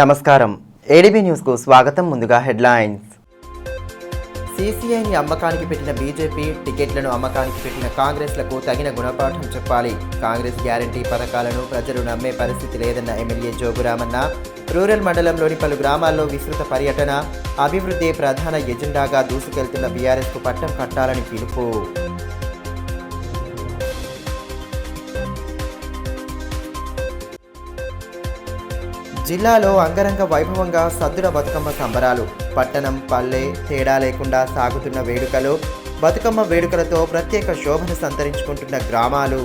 నమస్కారం ఏడీబీ న్యూస్కు స్వాగతం. ముందుగా హెడ్లైన్స్. సీసీఐని అమ్మకానికి పెట్టిన బీజేపీ, టికెట్లను అమ్మకానికి పెట్టిన కాంగ్రెస్లకు తగిన గుణపాఠం చెప్పాలి. కాంగ్రెస్ గ్యారంటీ పథకాలను ప్రజలు నమ్మే పరిస్థితి లేదన్న ఎమ్మెల్యే జోగురామన్న. రూరల్ మండలంలోని పలు గ్రామాల్లో విస్తృత పర్యటన. అభివృద్ధి ప్రధాన ఎజెండాగా దూసుకెళ్తున్న బీఆర్ఎస్కు పట్టం కట్టాలని పిలుపు. జిల్లాలో అంగరంగ వైభవంగా సద్దుల బతుకమ్మ సంబరాలు. పట్టణం పల్లె తేడా లేకుండా సాగుతున్న వేడుకలు. బతుకమ్మ వేడుకలతో ప్రత్యేక శోభను సంతరించుకుంటున్న గ్రామాలు.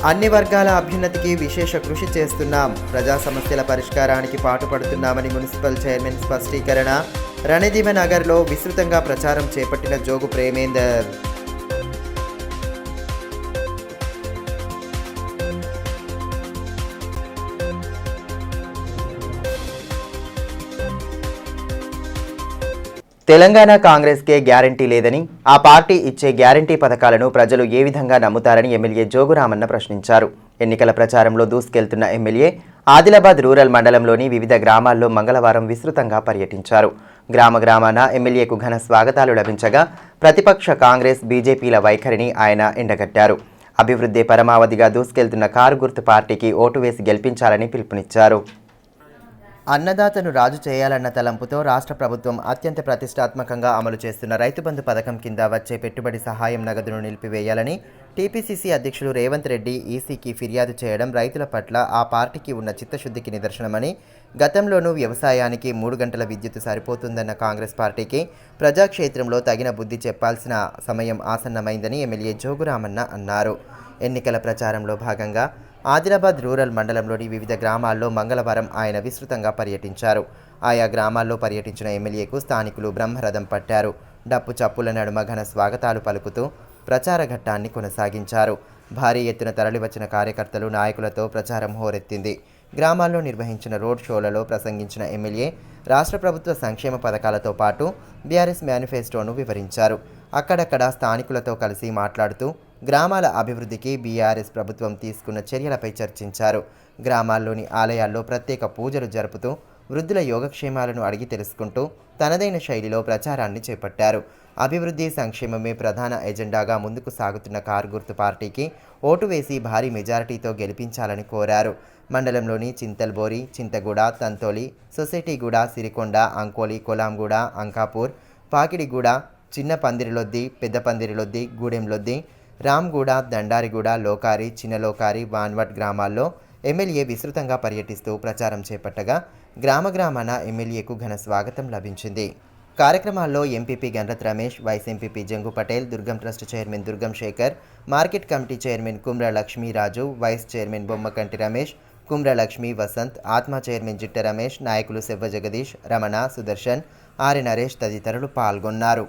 అన్ని వర్గాల అభ్యున్నతికి విశేష కృషి చేస్తున్నాం. ప్రజా సమస్యల పరిష్కారానికి పాటుపడుతున్నామని మున్సిపల్ చైర్మన్ స్పష్టీకరణ. రణదీమ నగర్లో విస్తృతంగా ప్రచారం చేపట్టిన జోగు ప్రేమేందర్. తెలంగాణ కాంగ్రెస్కే గ్యారంటీ లేదని, ఆ పార్టీ ఇచ్చే గ్యారంటీ పథకాలను ప్రజలు ఏ విధంగా నమ్ముతారని ఎమ్మెల్యే జోగురామన్న ప్రశ్నించారు. ఎన్నికల ప్రచారంలో దూసుకెళ్తున్న ఎమ్మెల్యే ఆదిలాబాద్ రూరల్ మండలంలోని వివిధ గ్రామాల్లో మంగళవారం విస్తృతంగా పర్యటించారు. గ్రామాన ఎమ్మెల్యేకు ఘన స్వాగతాలు లభించగా ప్రతిపక్ష కాంగ్రెస్, బీజేపీల వైఖరిని ఆయన ఎండగట్టారు. అభివృద్ధి పరమావధిగా దూసుకెళ్తున్న కారు గుర్తు పార్టీకి ఓటు వేసి గెలిపించాలని పిలుపునిచ్చారు. అన్నదాతను రాజు చేయాలన్న తలంపుతో రాష్ట్ర ప్రభుత్వం అత్యంత ప్రతిష్టాత్మకంగా అమలు చేస్తున్న రైతు బంధు పథకం కింద వచ్చే పెట్టుబడి సహాయం నగదును నిలిపివేయాలని టీపీసీసీ అధ్యక్షులు రేవంత్ రెడ్డి ఈసీకి ఫిర్యాదు చేయడం రైతుల పట్ల ఆ పార్టీకి ఉన్న చిత్తశుద్ధికి నిదర్శనమని, గతంలోనూ వ్యవసాయానికి 3 గంటల విద్యుత్ సరిపోతుందన్న కాంగ్రెస్ పార్టీకి ప్రజాక్షేత్రంలో తగిన బుద్ధి చెప్పాల్సిన సమయం ఆసన్నమైందని ఎమ్మెల్యే జోగురామన్న అన్నారు. ఎన్నికల ప్రచారంలో భాగంగా ఆదిలాబాద్ రూరల్ మండలంలోని వివిధ గ్రామాల్లో మంగళవారం ఆయన విస్తృతంగా పర్యటించారు. ఆయా గ్రామాల్లో పర్యటించిన ఎమ్మెల్యేకు స్థానికులు బ్రహ్మరథం పట్టారు. డప్పు చప్పుల నడుమ ఘన స్వాగతాలు పలుకుతూ ప్రచార ఘట్టాన్ని కొనసాగించారు. భారీ ఎత్తున తరలివచ్చిన కార్యకర్తలు, నాయకులతో ప్రచారం హోరెత్తింది. గ్రామాల్లో నిర్వహించిన రోడ్ షోలలో ప్రసంగించిన ఎమ్మెల్యే రాష్ట్ర ప్రభుత్వ సంక్షేమ పథకాలతో పాటు బీఆర్ఎస్ మేనిఫెస్టోను వివరించారు. అక్కడక్కడ స్థానికులతో కలిసి మాట్లాడుతూ గ్రామాల అభివృద్ధికి బీఆర్ఎస్ ప్రభుత్వం తీసుకున్న చర్యలపై చర్చించారు. గ్రామాల్లోని ఆలయాల్లో ప్రత్యేక పూజలు జరుపుతూ వృద్ధుల యోగక్షేమాలను అడిగి తెలుసుకుంటూ తనదైన శైలిలో ప్రచారాన్ని చేపట్టారు. అభివృద్ధి సంక్షేమమే ప్రధాన ఎజెండాగా ముందుకు సాగుతున్న కారు గుర్తు పార్టీకి ఓటు వేసి భారీ మెజారిటీతో గెలిపించాలని కోరారు. మండలంలోని చింతల్బోరి, చింతగూడ, తంతోలి, సొసైటీగూడ, సిరికొండ, అంకోలి, కొలాంగూడ, అంకాపూర్, పాకిడిగూడ, చిన్న పందిరిలొద్ది, పెద్ద పందిరిలొద్ది, గూడెంలొద్ది, రామ్గూడ, దండారిగూడ, లోకారి, చిన్నలోకారి, వాన్వట్ గ్రామాల్లో ఎమ్మెల్యే విస్తృతంగా పర్యటిస్తూ ప్రచారం చేపట్టగా గ్రామాన ఎమ్మెల్యేకు ఘన స్వాగతం లభించింది. కార్యక్రమాల్లో MPP Ganarath Ramesh, vice MPP Jangu Patel, Durgam trust chairman Durgam Shekhar, market committee chairman Kumra Lakshmiraju, vice chairman Bommakanti Ramesh, Kumra Lakshmi Vasanth, ఆత్మ చైర్మన్ జిట్ట రమేష్, నాయకులు సెవ్వ జగదీష్, రమణ, సుదర్శన్, ఆర్య నరేష్ తదితరులు పాల్గొన్నారు.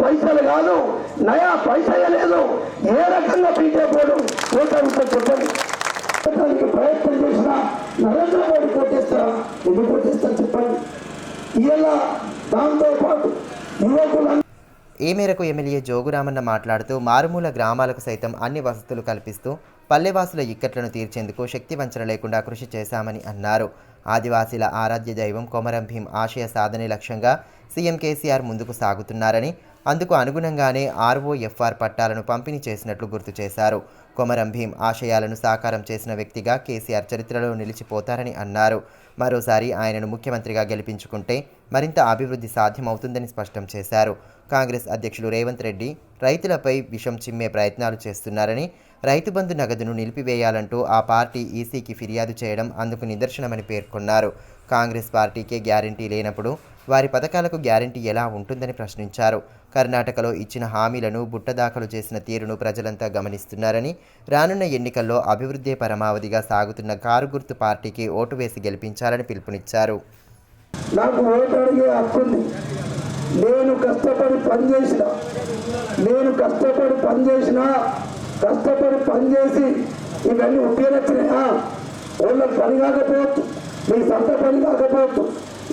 పైసలు కాదు, నయా పైసా లేదు. ఏ రకంగా పీకేపోవడం చెప్పండి. ప్రయత్నం చేసినా నరేంద్ర మోడీ కొట్టేస్తారా? ఎందుకు కొట్టేస్తారు చెప్పండి. ఇలా దాంతో పాటు యువకులు. ఈ మేరకు ఎమ్మెల్యే జోగురామన్న మాట్లాడుతూ మారుమూల గ్రామాలకు సైతం అన్ని వసతులు కల్పిస్తూ పల్లెవాసుల ఇక్కట్లను తీర్చేందుకు శక్తి వంచన లేకుండా కృషి చేశామని అన్నారు. ఆదివాసీల ఆరాధ్య దైవం కొమరం భీం ఆశయ సాధనే లక్ష్యంగా సీఎం కేసీఆర్ ముందుకు సాగుతున్నారని, అందుకు అనుగుణంగానే ఆర్ఓఎఫ్ఆర్ పట్టాలను పంపిణీ చేసినట్లు గుర్తు చేశారు. కొమరం భీం ఆశయాలను సాకారం చేసిన వ్యక్తిగా కేసీఆర్ చరిత్రలో నిలిచిపోతారని అన్నారు. మరోసారి ఆయనను ముఖ్యమంత్రిగా గెలిపించుకుంటే మరింత అభివృద్ధి సాధ్యమవుతుందని స్పష్టం చేశారు. కాంగ్రెస్ అధ్యక్షులు రేవంత్ రెడ్డి రైతులపై విషం చిమ్మే ప్రయత్నాలు చేస్తున్నారని, రైతు బంధు నగదును నిలిపివేయాలంటూ ఆ పార్టీ ఈసీకి ఫిర్యాదు చేయడం అందుకు నిదర్శనమని పేర్కొన్నారు. కాంగ్రెస్ పార్టీకే గ్యారంటీ లేనప్పుడు వారి పథకాలకు గ్యారంటీ ఎలా ఉంటుందని ప్రశ్నించారు. కర్ణాటకలో ఇచ్చిన హామీలను బుట్టదాఖలు చేసిన తీరును ప్రజలంతా గమనిస్తున్నారని, రానున్న ఎన్నికల్లో అభివృద్ధి పరమావధిగా సాగుతున్న కారు గుర్తు పార్టీకి ఓటు వేసి గెలిపించాలని పిలుపునిచ్చారు. నాకు ఓటు అడిగే హక్కుంది. నేను కష్టపడి పనిచేసి ఇవన్నీ ఉపయోగించినాయా? వాళ్ళకి పని కాకపోవచ్చు, మీ సొంత పని కాకపోవచ్చు,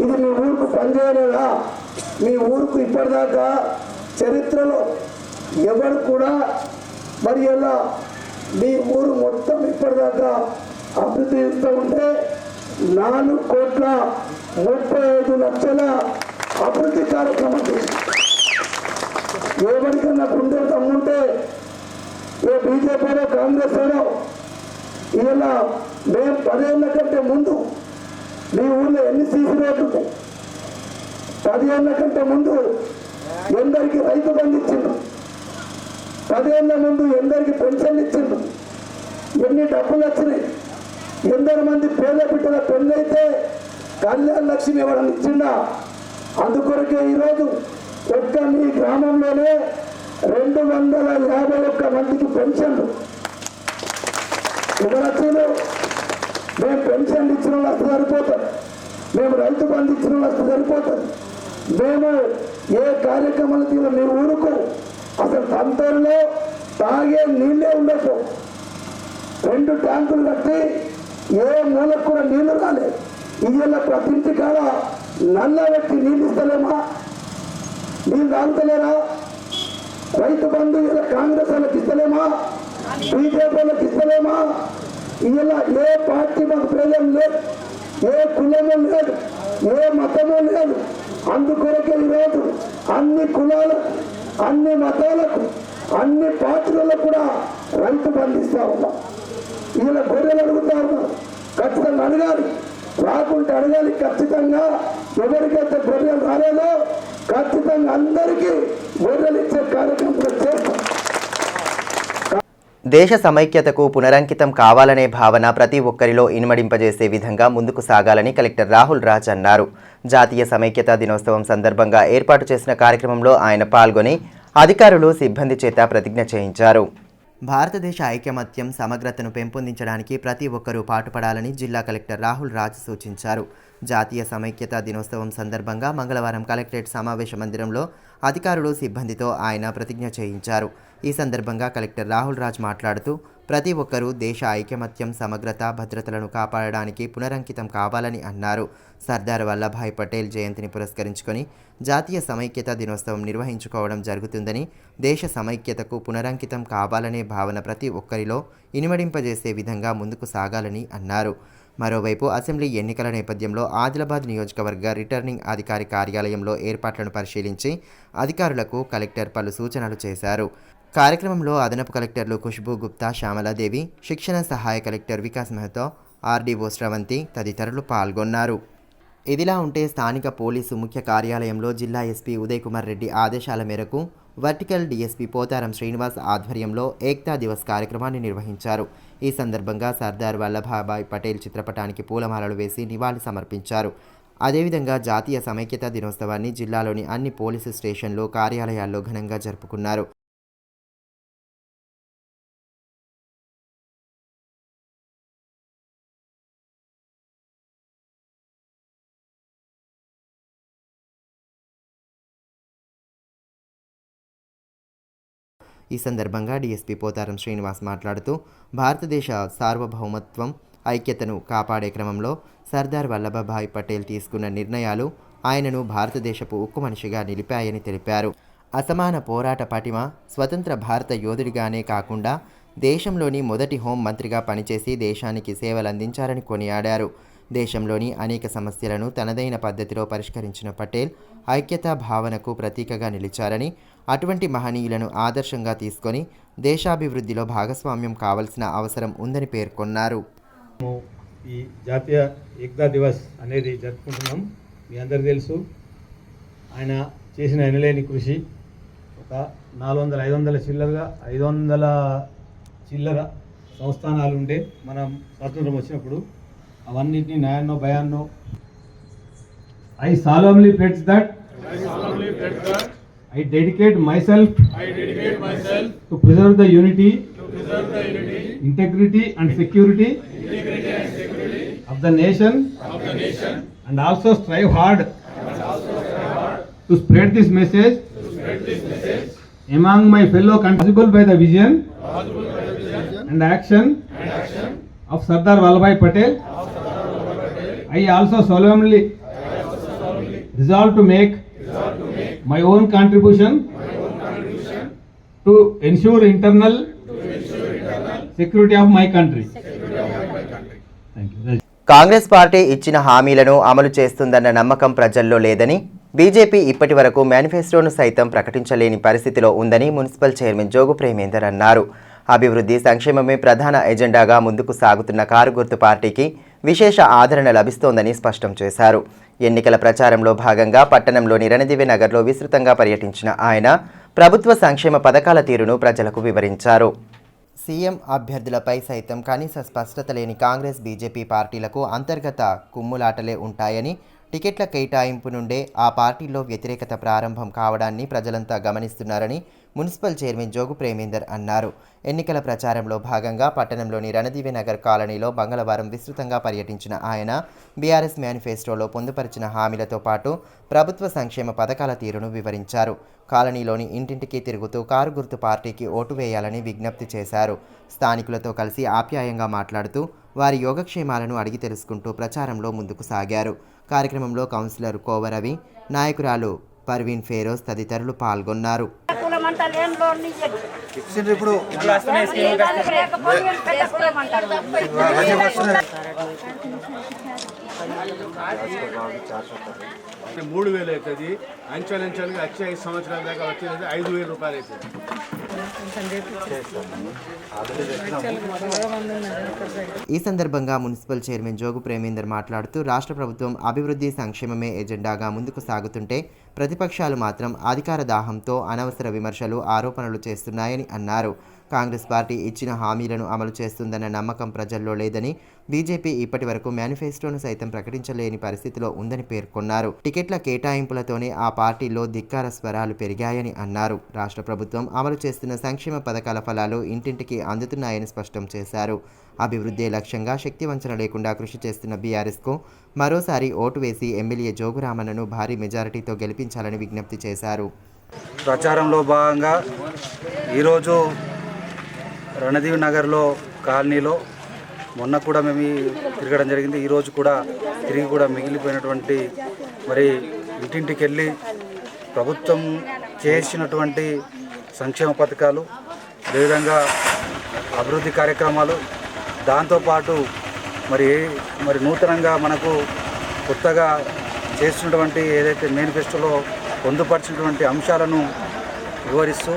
ఇది మీ ఊరుకు పనిచేయలేదా? మీ ఊరుకు ఇప్పటిదాకా చరిత్రలో ఎవరు కూడా మరి ఎలా మీ ఊరు మొత్తం ఇప్పటిదాకా అభివృద్ధి చేస్తూ ఉంటే 4,35,00,000 అభివృద్ధి కార్యక్రమం చేసి ఎవరికన్నా గుండె తమ్ముంటే ఏ బీజేపీలో కాంగ్రెస్ అయినా ఇలా మేము 10 ఏళ్ళ కంటే ముందు మీ ఊళ్ళో ఎన్ని సీసీ రోడ్లు ఉంటాయి? 10 ఏళ్ళ కంటే ముందు ఎందరికి రైతు బంధు ఇచ్చిండు? 10 ఏళ్ళ ముందు ఎందరికి పెన్షన్ ఇచ్చిండు? ఎన్ని డబ్బులు వచ్చినాయి? ఎందరు మంది పేద బిడ్డల పెళ్ళైతే కళ్యాణ లక్ష్మి ఇవ్వడం ఇచ్చిందా? అందుకొరకే ఈరోజు ఒక్క మీ గ్రామంలోనే 251 మందికి పెన్షన్లు ఇవ్వచ్చును. మేము పెన్షన్ ఇచ్చిన వస్తే సరిపోతుంది, మేము రైతు బంధు ఇచ్చిన వస్తే సరిపోతుంది. మేము ఏ కార్యక్రమాలు తీరు మీ ఊరుకు అసలు సంతలో తాగే నీళ్ళే ఉండదు. 2 ట్యాంకులు కట్టి ఏ మూలకు కూడా నీళ్లు రాలేదు. ఇవాళ ప్రతి ఇంటి కాడ నల్ల పెట్టి నీళ్ళు ఇస్తలేమా? నీళ్ళు తాగుతలేరా? రైతు బంధు ఇలా కాంగ్రెస్ వాళ్ళకి ఇస్తలేమా? బీజేపీ వాళ్ళకి ఇస్తలేమా? ఇలా ఏ పార్టీ మాకు ప్రజలు లేదు, ఏ కులము లేదు, ఏ మతము లేదు. అందుకొరకే ఈరోజు అన్ని కులాలకు, అన్ని మతాలకు, అన్ని పార్టీలకు కూడా రైతు బంధిస్తూ ఉన్నాం. ఇలా గొర్రెలు అడుగుతా ఉన్నారు, ఖచ్చితంగా అడగాలి. రాకుంటే అడగాలి ఖచ్చితంగా. ఎవరికైతే గొర్రెలు రాలేదో ఖచ్చితంగా అందరికీ గొర్రెలు ఇచ్చే కార్యక్రమం చేస్తాం. దేశ సమైక్యతకు పునరంకితం కావాలనే భావన ప్రతి ఒక్కరిలో ఇనుమడింపజేసే విధంగా ముందుకు సాగాలని కలెక్టర్ రాహుల్ రాజ్ అన్నారు. జాతీయ సమైక్యతా దినోత్సవం సందర్భంగా ఏర్పాటు చేసిన కార్యక్రమంలో ఆయన పాల్గొని అధికారులు, సిబ్బంది చేత ప్రతిజ్ఞ చేయించారు. భారతదేశ ఐకమత్యం, సమగ్రతను పెంపొందించడానికి ప్రతి ఒక్కరూ పాటుపడాలని జిల్లా కలెక్టర్ రాహుల్ రాజ్ సూచించారు. జాతీయ సమైక్యతా దినోత్సవం సందర్భంగా మంగళవారం కలెక్టరేట్ సమావేశ మందిరంలో అధికారులు, సిబ్బందితో ఆయన ప్రతిజ్ఞ చేయించారు. ఈ సందర్భంగా కలెక్టర్ రాహుల్ రాజ్ మాట్లాడుతూ ప్రతి ఒక్కరూ దేశ ఐకమత్యం, సమగ్రత, భద్రతలను కాపాడడానికి పునరంకితం కావాలని అన్నారు. సర్దార్ వల్లభాయ్ పటేల్ జయంతిని పురస్కరించుకొని జాతీయ సమైక్యతా దినోత్సవం నిర్వహించుకోవడం జరుగుతుందని, దేశ సమైక్యతకు పునరంకితం కావాలనే భావన ప్రతి ఒక్కరిలో ఇనుమడింపజేసే విధంగా ముందుకు సాగాలని అన్నారు. మరోవైపు అసెంబ్లీ ఎన్నికల నేపథ్యంలో ఆదిలాబాద్ నియోజకవర్గ రిటర్నింగ్ అధికారి కార్యాలయంలో ఏర్పాట్లను పరిశీలించి అధికారులకు కలెక్టర్ పలు సూచనలు చేశారు. కార్యక్రమంలో అదనపు కలెక్టర్లు ఖుష్బూ గుప్తా, శ్యామలాదేవి, శిక్షణ సహాయ కలెక్టర్ వికాస్ మెహతా, ఆర్డీఓ శ్రవంతి తదితరులు పాల్గొన్నారు. ఇదిలా ఉంటే స్థానిక పోలీసు ముఖ్య కార్యాలయంలో జిల్లా ఎస్పీ ఉదయ్ కుమార్ రెడ్డి ఆదేశాల మేరకు వర్టికల్ డీఎస్పీ పోతారం శ్రీనివాస్ ఆధ్వర్యంలో ఏక్తా దివస్ కార్యక్రమాన్ని నిర్వహించారు. ఈ సందర్భంగా సర్దార్ వల్లభాయ్ పటేల్ చిత్రపటానికి పూలమాలలు వేసి నివాళి సమర్పించారు. అదేవిధంగా జాతీయ సమైక్యతా దినోత్సవాన్ని జిల్లాలోని అన్ని పోలీసు స్టేషన్లు, కార్యాలయాల్లో ఘనంగా జరుపుకున్నారు. ఈ సందర్భంగా డీఎస్పీ పోతారం శ్రీనివాస్ మాట్లాడుతూ భారతదేశ సార్వభౌమత్వం, ఐక్యతను కాపాడే క్రమంలో సర్దార్ వల్లభాయ్ పటేల్ తీసుకున్న నిర్ణయాలు ఆయనను భారతదేశపు ఉక్కు మనిషిగా నిలిపాయని తెలిపారు. అసమాన పోరాట పటిమ, స్వతంత్ర భారత యోధుడిగానే కాకుండా దేశంలోని మొదటి హోం మంత్రిగా పనిచేసి దేశానికి సేవలందించారని కొనియాడారు. దేశంలోని అనేక సమస్యలను తనదైన పద్ధతిలో పరిష్కరించిన పటేల్ ఐక్యతా భావనకు ప్రతీకగా నిలిచారని, అటువంటి మహనీయులను ఆదర్శంగా తీసుకొని దేశాభివృద్ధిలో భాగస్వామ్యం కావాల్సిన అవసరం ఉందని పేర్కొన్నారు. ఈ జాతీయ ఏకతా దివస్ అనేది జరుపుకుంటున్నాం. మీ అందరికీ తెలుసు, ఆయన చేసిన ఎనలేని కృషి. ఒక 400-500 చిల్లర సంస్థానాలు ఉండే మనం స్వాతంత్రం వచ్చినప్పుడు అవన్నిటిని న్యాయాన్నో భయాన్నో I solemnly pledge that I dedicate myself to preserve the unity, integrity and security of the nation and also strive hard to spread this message among my fellow constituents by the vision and action of Sardar Vallabhbhai Patel. I also solemnly resolve to make my own contribution to ensure internal security of my country. Thank you. Congress party ఇచ్చిన హామీలను అమలు చేస్తుందన్న నమ్మకం ప్రజల్లో లేదని, BJP ఇప్పటి వరకు మేనిఫెస్టోను సైతం ప్రకటించలేని పరిస్థితిలో ఉందని మున్సిపల్ చైర్మన్ జోగు ప్రేమేందర్ అన్నారు. అభివృద్ధి సంక్షేమమే ప్రధాన ఎజెండాగా ముందుకు సాగుతున్న కారు గుర్తు పార్టీకి విశేష ఆదరణ లభిస్తోందని స్పష్టం చేశారు. ఎన్నికల ప్రచారంలో భాగంగా పట్టణంలోని రణదివే నగర్లో విస్తృతంగా పర్యటించిన ఆయన ప్రభుత్వ సంక్షేమ పథకాల తీరును ప్రజలకు వివరించారు. సీఎం అభ్యర్థులపై సైతం కనీస స్పష్టత లేని కాంగ్రెస్ బీజేపీ పార్టీలకు అంతర్గత కుమ్ములాటలే ఉంటాయని, టికెట్ల కేటాయింపు నుండే ఆ పార్టీల్లో వ్యతిరేకత ప్రారంభం కావడాన్ని ప్రజలంతా గమనిస్తున్నారని మున్సిపల్ చైర్మన్ జోగు ప్రేమేందర్ అన్నారు. ఎన్నికల ప్రచారంలో భాగంగా పట్టణంలోని రణదివే నగర్ కాలనీలో మంగళవారం విస్తృతంగా పర్యటించిన ఆయన బీఆర్ఎస్ మేనిఫెస్టోలో పొందుపరిచిన హామీలతో పాటు ప్రభుత్వ సంక్షేమ పథకాల తీరును వివరించారు. కాలనీలోని ఇంటింటికి తిరుగుతూ కారు గుర్తు పార్టీకి ఓటు వేయాలని విజ్ఞప్తి చేశారు. స్థానికులతో కలిసి ఆప్యాయంగా మాట్లాడుతూ వారి యోగక్షేమాలను అడిగి తెలుసుకుంటూ ప్రచారంలో ముందుకు సాగారు. కార్యక్రమంలో కౌన్సిలర్ కోవరవి, నాయకురాలు పర్వీన్ ఫేరోజ్ తదితరులు పాల్గొన్నారు. అంటే 3,000 అవుతుంది. అంచెలంచెలుగా వచ్చే 5 సంవత్సరాల దాకా వచ్చేది 5,000 రూపాయలు అవుతుంది. ఈ సందర్భంగా మున్సిపల్ చైర్మన్ జోగు ప్రేమేందర్ మాట్లాడుతూ రాష్ట్ర ప్రభుత్వం అభివృద్ధి సంక్షేమమే ఎజెండాగా ముందుకు సాగుతుంటే ప్రతిపక్షాలు మాత్రం అధికార దాహంతో అనవసర విమర్శలు, ఆరోపణలు చేస్తున్నాయని అన్నారు. కాంగ్రెస్ పార్టీ ఇచ్చిన హామీలను అమలు చేస్తుందన్న నమ్మకం ప్రజల్లో లేదని, బీజేపీ ఇప్పటి వరకు మేనిఫెస్టోను సైతం ప్రకటించలేని పరిస్థితిలో ఉందని పేర్కొన్నారు. టికెట్ల కేటాయింపులతోనే ఆ పార్టీలో ధిక్కార స్వరాలు పెరిగాయని అన్నారు. రాష్ట్ర ప్రభుత్వం అమలు చేస్తున్న సంక్షేమ పథకాల ఫలాలు ఇంటింటికి అందుతున్నాయని స్పష్టం చేశారు. అభివృద్ధి లక్ష్యంగా శక్తివంచన లేకుండా కృషి చేస్తున్న బీఆర్ఎస్కు మరోసారి ఓటు వేసి ఎమ్మెల్యే జోగురామన్నను భారీ మెజారిటీతో గెలిపించాలని విజ్ఞప్తి చేశారు. ప్రచారంలో భాగంగా ఈరోజు రణదీవ్ నగర్లో కాలనీలో మొన్న కూడా మేము తిరగడం జరిగింది. ఈరోజు కూడా తిరిగి కూడా మిగిలిపోయినటువంటి మరి ఇంటింటికి వెళ్ళి ప్రభుత్వం చేసినటువంటి సంక్షేమ పథకాలు, అదేవిధంగా అభివృద్ధి కార్యక్రమాలు, దాంతోపాటు మరి నూతనంగా మనకు కొత్తగా చేస్తున్నటువంటి ఏదైతే మేనిఫెస్టోలో పొందుపరిచినటువంటి అంశాలను వివరిస్తూ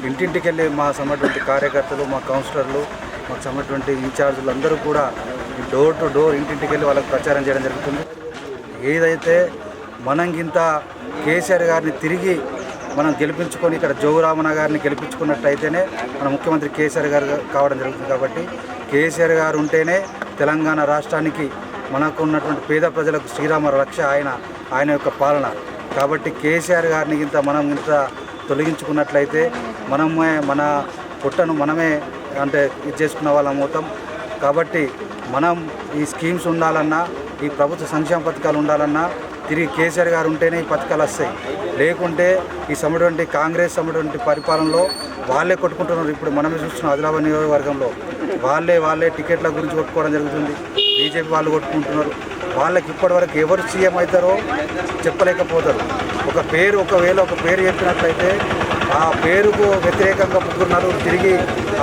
ఇంటింటికి వెళ్ళి మా సమ్మటువంటి కార్యకర్తలు, మా కౌన్సిలర్లు, మాకు సమ్మటువంటి ఇన్ఛార్జీలు అందరూ కూడా డోర్ టు డోర్ ఇంటింటికి వెళ్ళి వాళ్ళకి ప్రచారం చేయడం జరుగుతుంది. ఏదైతే మనం ఇంత కేసీఆర్ గారిని తిరిగి మనం గెలిపించుకొని ఇక్కడ జోగురామన్న గారిని గెలిపించుకున్నట్టయితేనే మన ముఖ్యమంత్రి కేసీఆర్ గారు కావడం జరుగుతుంది. కాబట్టి కేసీఆర్ గారు ఉంటేనే తెలంగాణ రాష్ట్రానికి మనకు ఉన్నటువంటి పేద ప్రజలకు శ్రీరామ రక్ష ఆయన యొక్క పాలన. కాబట్టి కేసీఆర్ గారిని మనం తొలగించుకున్నట్లయితే మన పుట్టను మనమే ఇది చేసుకున్న వాళ్ళం అవుతాం. కాబట్టి మనం ఈ స్కీమ్స్ ఉండాలన్నా, ఈ ప్రభుత్వ సంక్షేమ పథకాలు ఉండాలన్నా తిరిగి కేసీఆర్ గారు ఉంటేనే ఈ పథకాలు వస్తాయి. లేకుంటే ఈ కాంగ్రెస్ పరిపాలనలో వాళ్ళే కొట్టుకుంటున్నారు. ఇప్పుడు మనమే చూస్తున్నాం ఆదిలాబాద్ నియోజకవర్గంలో వాళ్ళే టికెట్ల గురించి కొట్టుకోవడం జరుగుతుంది. బీజేపీ వాళ్ళు కొట్టుకుంటున్నారు. వాళ్ళకి ఇప్పటివరకు ఎవరు సీఎం అవుతారో చెప్పలేకపోతారు. ఒకవేళ ఒక పేరు చెప్పినట్లయితే ఆ పేరుకు వ్యతిరేకంగా ముగ్గురున్నారు. తిరిగి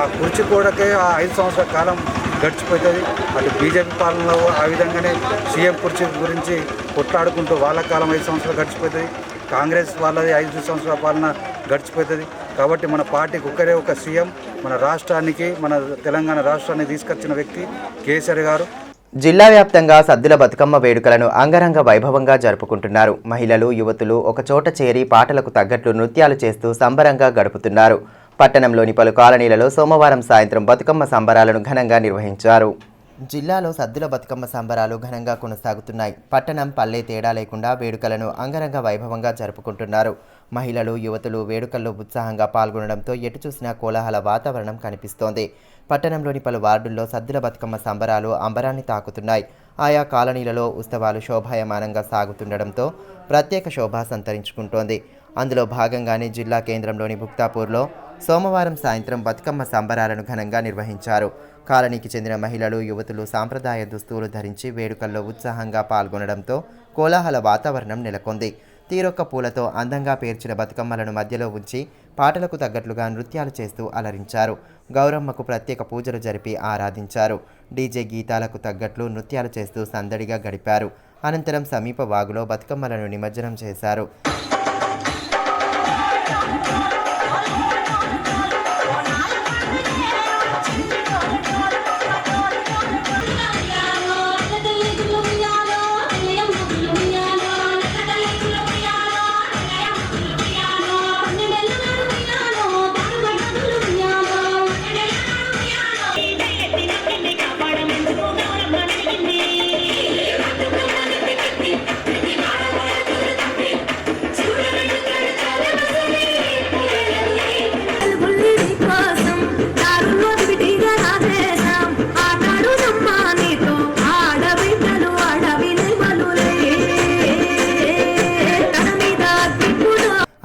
ఆ కుర్చీ కూడకే ఆ 5 సంవత్సరాల కాలం గడిచిపోతుంది. అటు బీజేపీ పాలనలో ఆ విధంగానే సీఎం కుర్చీ గురించి కొట్లాడుకుంటూ వాళ్ళ కాలం 5 సంవత్సరాలు గడిచిపోతుంది. కాంగ్రెస్ వాళ్ళది 5 సంవత్సరాల పాలన గడిచిపోతుంది. కాబట్టి మన పార్టీకి ఒక సీఎం, మన రాష్ట్రానికి, మన తెలంగాణ రాష్ట్రాన్ని తీసుకొచ్చిన వ్యక్తి కేసీఆర్ గారు. జిల్లా వ్యాప్తంగా సద్దుల బతుకమ్మ వేడుకలను అంగరంగ వైభవంగా జరుపుకుంటున్నారు. మహిళలు, యువతులు ఒకచోట చేరి పాటలకు తగ్గట్లు నృత్యాలు చేస్తూ సంబరంగా గడుపుతున్నారు. పట్టణంలోని పలు కాలనీలలో సోమవారం సాయంత్రం బతుకమ్మ సంబరాలను ఘనంగా నిర్వహించారు. జిల్లాలో సద్దుల బతుకమ్మ సంబరాలు ఘనంగా కొనసాగుతున్నాయి. పట్టణం పల్లె తేడా లేకుండా వేడుకలను అంగరంగ వైభవంగా జరుపుకుంటున్నారు. మహిళలు, యువతులు వేడుకల్లో ఉత్సాహంగా పాల్గొనడంతో ఎటు చూసినా కోలాహల వాతావరణం కనిపిస్తోంది. పట్టణంలోని పలు వార్డుల్లో సద్దుల బతుకమ్మ సంబరాలు అంబరాన్ని తాకుతున్నాయి. ఆయా కాలనీలలో ఉత్సవాలు శోభాయమానంగా సాగుతుండడంతో ప్రత్యేక శోభ సంతరించుకుంటోంది. అందులో భాగంగానే జిల్లా కేంద్రంలోని భుక్తాపూర్లో సోమవారం సాయంత్రం బతుకమ్మ సంబరాలను ఘనంగా నిర్వహించారు. కాలనీకి చెందిన మహిళలు, యువతులు సాంప్రదాయ దుస్తులు ధరించి వేడుకల్లో ఉత్సాహంగా పాల్గొనడంతో కోలాహల వాతావరణం నెలకొంది. తీరొక్క పూలతో అందంగా పేర్చిన బతుకమ్మలను మధ్యలో ఉంచి పాటలకు తగ్గట్లుగా నృత్యాలు చేస్తూ అలరించారు. గౌరమ్మకు ప్రత్యేక పూజలు జరిపి ఆరాధించారు. డీజే గీతాలకు తగ్గట్లు నృత్యాలు చేస్తూ సందడిగా గడిపారు. అనంతరం సమీప వాగులో బతుకమ్మలను నిమజ్జనం చేశారు.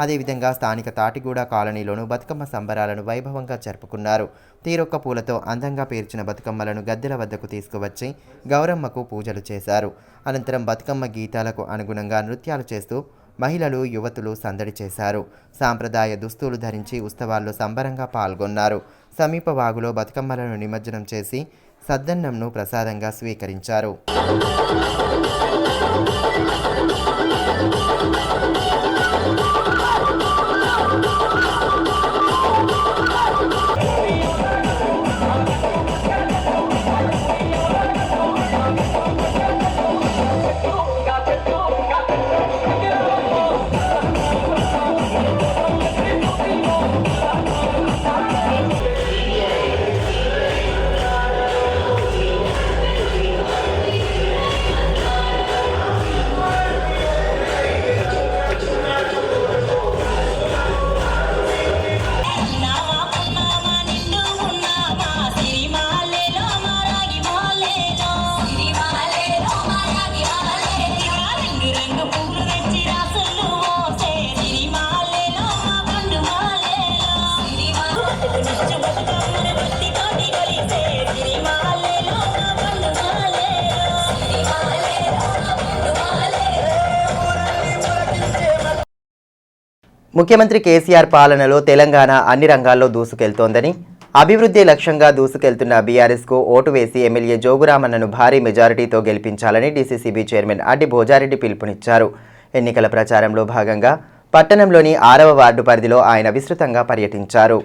అదేవిధంగా స్థానిక తాటిగూడ కాలనీలోనూ బతుకమ్మ సంబరాలను వైభవంగా జరుపుకున్నారు. తీరొక్క పూలతో అందంగా పేర్చిన బతుకమ్మలను గద్దెల వద్దకు తీసుకువచ్చి గౌరమ్మకు పూజలు చేశారు. అనంతరం బతుకమ్మ గీతాలకు అనుగుణంగా నృత్యాలు చేస్తూ మహిళలు, యువతులు సందడి చేశారు. సాంప్రదాయ దుస్తులు ధరించి ఉత్సవాల్లో సంబరంగా పాల్గొన్నారు. సమీప వాగులో బతుకమ్మలను నిమజ్జనం చేసి సద్దన్నంను ప్రసాదంగా స్వీకరించారు. ముఖ్యమంత్రి కేసీఆర్ పాలనలో తెలంగాణ అన్ని రంగాల్లో దూసుకెళ్తోందని, అభివృద్ధి లక్ష్యంగా దూసుకెళ్తున్న బీఆర్ఎస్కు ఓటు వేసి ఎమ్మెల్యే జోగురామన్నను భారీ మెజారిటీతో గెలిపించాలని డీసీసీబీ చైర్మన్ అడ్డి భోజారెడ్డి పిలుపునిచ్చారు. ఎన్నికల ప్రచారంలో భాగంగా పట్టణంలోని 6వ వార్డు పరిధిలో ఆయన విస్తృతంగా పర్యటించారు.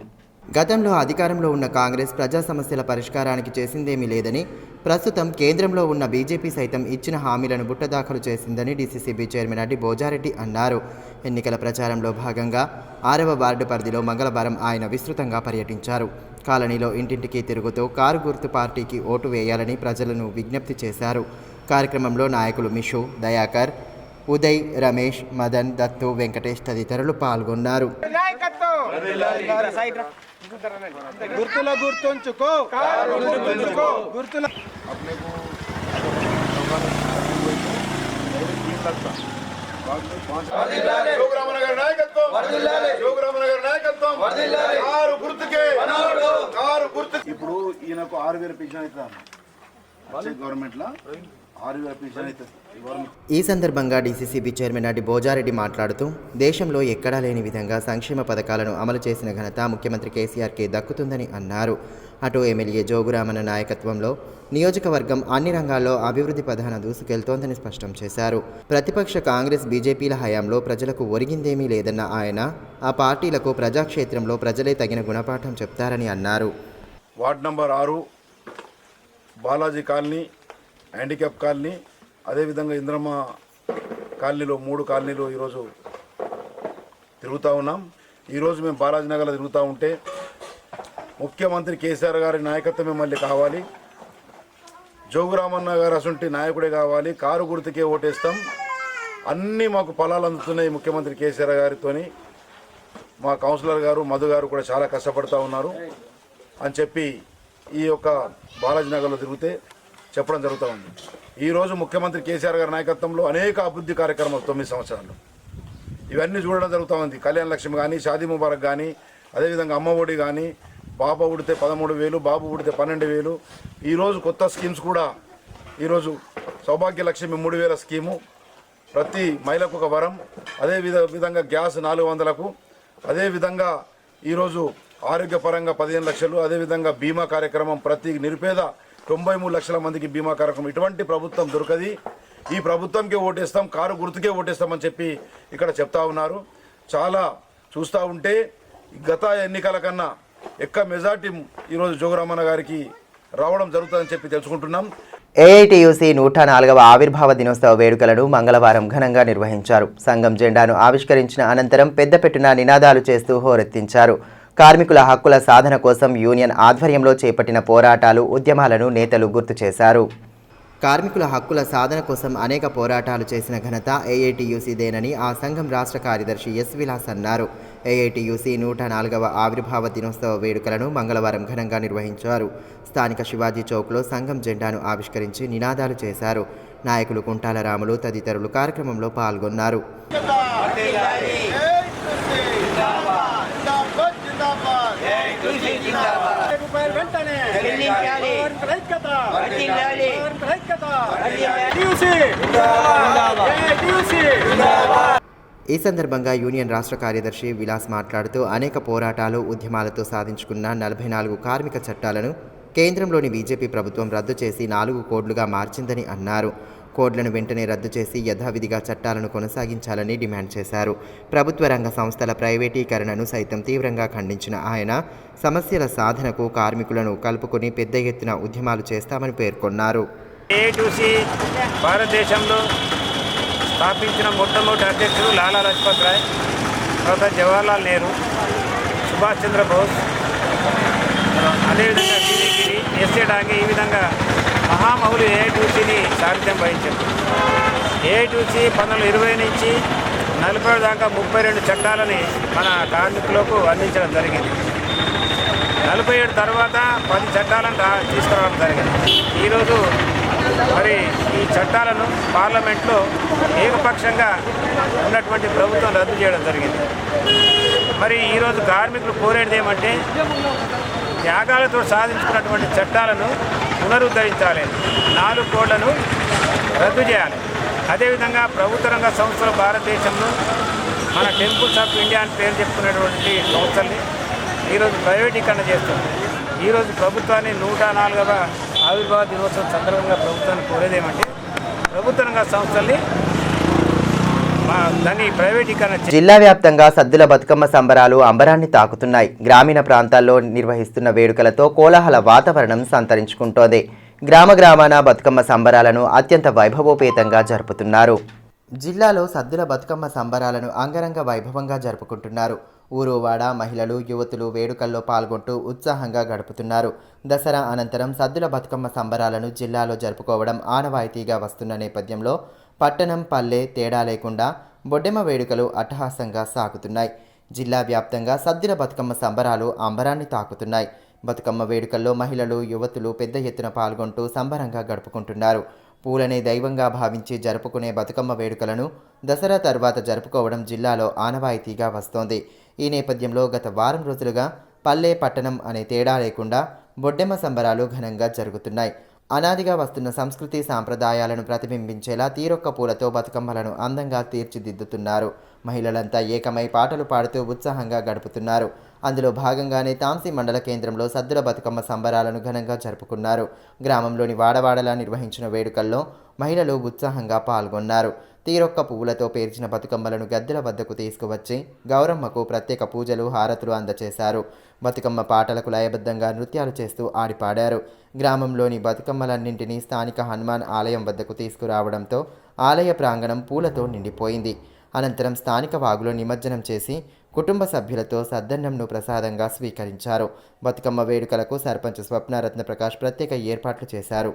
గతంలో అధికారంలో ఉన్న కాంగ్రెస్ ప్రజా సమస్యల పరిష్కారానికి చేసిందేమీ లేదని, ప్రస్తుతం కేంద్రంలో ఉన్న బీజేపీ సైతం ఇచ్చిన హామీలను బుట్టదాఖలు చేసిందని డీసీసీబీ చైర్మన్ అడ్డి భోజారెడ్డి అన్నారు. ఎన్నికల ప్రచారంలో భాగంగా 6వ వార్డు పరిధిలో మంగళవారం ఆయన విస్తృతంగా పర్యటించారు. కాలనీలో ఇంటింటికి తిరుగుతూ కారు గుర్తు పార్టీకి ఓటు వేయాలని ప్రజలను విజ్ఞప్తి చేశారు. కార్యక్రమంలో నాయకులు మిషు, దయాకర్, ఉదయ్, రమేష్, మదన్, దత్తు, వెంకటేష్ తదితరులు పాల్గొన్నారు. గుర్తుల గుర్తుంచుకో గుర్తుల ఇప్పుడు ఈయనకు 6,000 పెన్షన్ అవుతుంది గవర్నమెంట్ లో 6,000 పెన్షన్ అవుతుంది. ఈ సందర్భంగా డీసీసీబీ చైర్మన్ అడ్డి భోజారెడ్డి మాట్లాడుతూ, దేశంలో ఎక్కడా లేని విధంగా సంక్షేమ పథకాలను అమలు చేసిన ఘనత ముఖ్యమంత్రి కేసీఆర్కే దక్కుతుందని అన్నారు. అటు ఎమ్మెల్యే జోగురామన్న నాయకత్వంలో నియోజకవర్గం అన్ని రంగాల్లో అభివృద్ధి పథాన దూసుకెళ్తోందని స్పష్టం చేశారు. ప్రతిపక్ష కాంగ్రెస్, బీజేపీల హయాంలో ప్రజలకు ఒరిగిందేమీ లేదన్న ఆయన ఆ పార్టీలకు ప్రజాక్షేత్రంలో ప్రజలే తగిన గుణపాఠం చెప్తారని అన్నారు. Ward number 6 Balaji colony handicap colony, అదేవిధంగా ఇంద్రమ్మ కాలనీలో 3 కాలనీలు ఈరోజు తిరుగుతూ ఉన్నాం. ఈరోజు మేము బాలాజీనగర్లో తిరుగుతూ ఉంటే ముఖ్యమంత్రి కేసీఆర్ గారి నాయకత్వమే మళ్ళీ కావాలి, జోగురామన్న గారు అసంటి నాయకుడే కావాలి, కారు గుర్తుకే ఓటేస్తాం, అన్నీ మాకు ఫలాలు అందుతున్నాయి ముఖ్యమంత్రి కేసీఆర్ గారితోని, మా కౌన్సిలర్ గారు మధు గారు కూడా చాలా కష్టపడుతూ ఉన్నారు అని చెప్పి ఈ యొక్క బాలాజీనగర్లో తిరిగితే చెప్పడం జరుగుతూ ఉంది. ఈరోజు ముఖ్యమంత్రి కేసీఆర్ గారి నాయకత్వంలో అనేక అభివృద్ధి కార్యక్రమాలు 9 సంవత్సరాలు ఇవన్నీ చూడడం జరుగుతూ ఉంది. కళ్యాణ లక్ష్మి కానీ, షాదీ ముబారక్ కానీ, అదేవిధంగా అమ్మ ఒడి కానీ, బాబా ఉడితే 13,000, బాబు ఉడితే 12,000. ఈరోజు కొత్త స్కీమ్స్ కూడా, ఈరోజు సౌభాగ్య లక్ష్మి 3,000 స్కీము, ప్రతి మహిళకు ఒక వరం, విధంగా గ్యాస్ 400కు, అదేవిధంగా ఈరోజు ఆరోగ్యపరంగా 15 లక్షలు, అదేవిధంగా బీమా కార్యక్రమం, ప్రతి నిరుపేద 93 లక్షల మందికి బీమా కార్యక్రమం. ఇటువంటి ప్రభుత్వం దొరకది, ఈ ప్రభుత్వంకే ఓటేస్తాం, కారు గుర్తుకే ఓటేస్తామని చెప్పి ఇక్కడ చెప్తా ఉన్నారు. చాలా చూస్తూ ఉంటే గత ఎన్నికల కన్నా ఎక్కువ మెజార్టీ ఈరోజు జోగురామన్న గారికి రావడం జరుగుతుందని చెప్పి తెలుసుకుంటున్నాం. ఏఐటీయూసీ 104వ ఆవిర్భావ దినోత్సవ వేడుకలను మంగళవారం ఘనంగా నిర్వహించారు. సంఘం జెండాను ఆవిష్కరించిన అనంతరం పెద్దపెట్టున నినాదాలు చేస్తూ హోరెత్తించారు. కార్మికుల హక్కుల సాధన కోసం యూనియన్ ఆధ్వర్యంలో చేపట్టిన పోరాటాలు, ఉద్యమాలను నేతలు గుర్తు చేశారు. కార్మికుల హక్కుల సాధన కోసం అనేక పోరాటాలు చేసిన ఘనత ఏఐటీయూసీదేనని ఆ సంఘం రాష్ట్ర కార్యదర్శి ఎస్ విలాస్ అన్నారు. ఏఐటీయూసీ 104వ ఆవిర్భావ దినోత్సవ వేడుకలను మంగళవారం ఘనంగా నిర్వహించారు. స్థానిక శివాజీ చౌక్లో సంఘం జెండాను ఆవిష్కరించి నినాదాలు చేశారు. నాయకులు కుంటాల రాములు తదితరులు కార్యక్రమంలో పాల్గొన్నారు. ఈ సందర్భంగా యూనియన్ రాష్ట్ర కార్యదర్శి విలాస్ మాట్లాడుతూ అనేక పోరాటాలు, ఉద్యమాలతో సాధించుకున్న 44 కార్మిక చట్టాలను కేంద్రంలోని బీజేపీ ప్రభుత్వం రద్దు చేసి 4 కోడ్లుగా మార్చిందని అన్నారు. కోడ్లను వెంటనే రద్దు చేసి యథావిధిగా చట్టాలను కొనసాగించాలని డిమాండ్ చేశారు. ప్రభుత్వ రంగ సంస్థల ప్రైవేటీకరణను సైతం తీవ్రంగా ఖండించిన ఆయన సమస్యల సాధనకు కార్మికులను కలుపుకొని పెద్ద ఎత్తున ఉద్యమాలు చేస్తామని పేర్కొన్నారు. ఏఐటీయూసీ భారతదేశంలో స్థాపించిన మొట్టమొదటి అధ్యక్షుడు లాలా లజపత్ రాయ్, తర్వాత జవహర్లాల్ నెహ్రూ, సుభాష్ చంద్రబోస్, అదేవిధంగా గిరి, ఎస్ఏ డాంగే, ఈ విధంగా మహామహులు ఏఐటీయూసీని సారథ్యం వహించారు. ఏఐటీయూసీ 1920 నుంచి 40 దాకా 32 చట్టాలని మన కార్మికులకు అందించడం జరిగింది. 47 తర్వాత 10 చట్టాలను తీసుకురావడం జరిగింది. ఈరోజు మరి ఈ చట్టాలను పార్లమెంట్లో ఏకపక్షంగా ఉన్నటువంటి ప్రభుత్వం రద్దు చేయడం జరిగింది. మరి ఈరోజు కార్మికులు కోరేది ఏమంటే త్యాగాలతో సాధించుకున్నటువంటి చట్టాలను పునరుద్ధరించాలి, 4 కోడ్లను రద్దు చేయాలి. అదేవిధంగా ప్రభుత్వ రంగ సంస్థలు భారతదేశంలో మన టెంపుల్స్ ఆఫ్ ఇండియా అని పేరు చెప్పుకునేటువంటి సంస్థల్ని ఈరోజు ప్రైవేటీకరణ చేస్తుంది. ఈరోజు ప్రభుత్వాన్ని 104వ ఆవిర్భావ దినోత్సవం సందర్భంగా ప్రభుత్వాన్ని కోరేదేమంటే ప్రభుత్వ రంగ సంస్థల్ని దాన్ని ప్రైవేటీకరణ. జిల్లా వ్యాప్తంగా సద్దుల బతుకమ్మ సంబరాలు అంబరాన్ని తాకుతున్నాయి. గ్రామీణ ప్రాంతాల్లో నిర్వహిస్తున్న వేడుకలతో కోలాహల వాతావరణం సంతరించుకుంటోంది. గ్రామాన బతుకమ్మ సంబరాలను అత్యంత వైభవోపేతంగా జరుపుతున్నారు. జిల్లాలో సద్దుల బతుకమ్మ సంబరాలను అంగరంగ వైభవంగా జరుపుకుంటున్నారు. ఊరువాడ మహిళలు, యువతులు వేడుకల్లో పాల్గొంటూ ఉత్సాహంగా గడుపుతున్నారు. దసరా అనంతరం సద్దుల బతుకమ్మ సంబరాలను జిల్లాలో జరుపుకోవడం ఆనవాయితీగా వస్తున్న నేపథ్యంలో పట్టణం, పల్లె తేడా లేకుండా బొడ్డెమ్మ వేడుకలు అట్టహాసంగా సాగుతున్నాయి. జిల్లా వ్యాప్తంగా సద్దుల బతుకమ్మ సంబరాలు అంబరాన్ని తాకుతున్నాయి. బతుకమ్మ వేడుకల్లో మహిళలు, యువతులు పెద్ద ఎత్తున పాల్గొంటూ సంబరంగా గడుపుకుంటున్నారు. పూలనే దైవంగా భావించి జరుపుకునే బతుకమ్మ వేడుకలను దసరా తర్వాత జరుపుకోవడం జిల్లాలో ఆనవాయితీగా వస్తోంది. ఈ నేపథ్యంలో గత వారం రోజులుగా పల్లె, పట్టణం అనే తేడా లేకుండా బొడ్డెమ్మ సంబరాలు ఘనంగా జరుగుతున్నాయి. అనాదిగా వస్తున్న సంస్కృతి సాంప్రదాయాలను ప్రతిబింబించేలా తీరొక్క పూలతో బతుకమ్మలను అందంగా తీర్చిదిద్దుతున్నారు. మహిళలంతా ఏకమై పాటలు పాడుతూ ఉత్సాహంగా గడుపుతున్నారు. అందులో భాగంగానే తాంసీ మండల కేంద్రంలో సద్దుల బతుకమ్మ సంబరాలను ఘనంగా జరుపుకున్నారు. గ్రామంలోని వాడవాడలా నిర్వహించిన వేడుకల్లో మహిళలు ఉత్సాహంగా పాల్గొన్నారు. తీరొక్క పువ్వులతో పేర్చిన బతుకమ్మలను గద్దెల వద్దకు తీసుకువచ్చి గౌరమ్మకు ప్రత్యేక పూజలు హారతులు అందచేశారు. బతుకమ్మ పాటలకు లయబద్ధంగా నృత్యాలు చేస్తూ ఆడిపాడారు. గ్రామంలోని బతుకమ్మలన్నింటినీ స్థానిక హనుమాన్ ఆలయం వద్దకు తీసుకురావడంతో ఆలయ ప్రాంగణం పూలతో నిండిపోయింది. అనంతరం స్థానిక వాగులో నిమజ్జనం చేసి కుటుంబ సభ్యులతో సద్దన్నంను ప్రసాదంగా స్వీకరించారు. బతుకమ్మ వేడుకలకు సర్పంచ్ స్వప్నరత్న ప్రకాష్ ప్రత్యేక ఏర్పాట్లు చేశారు.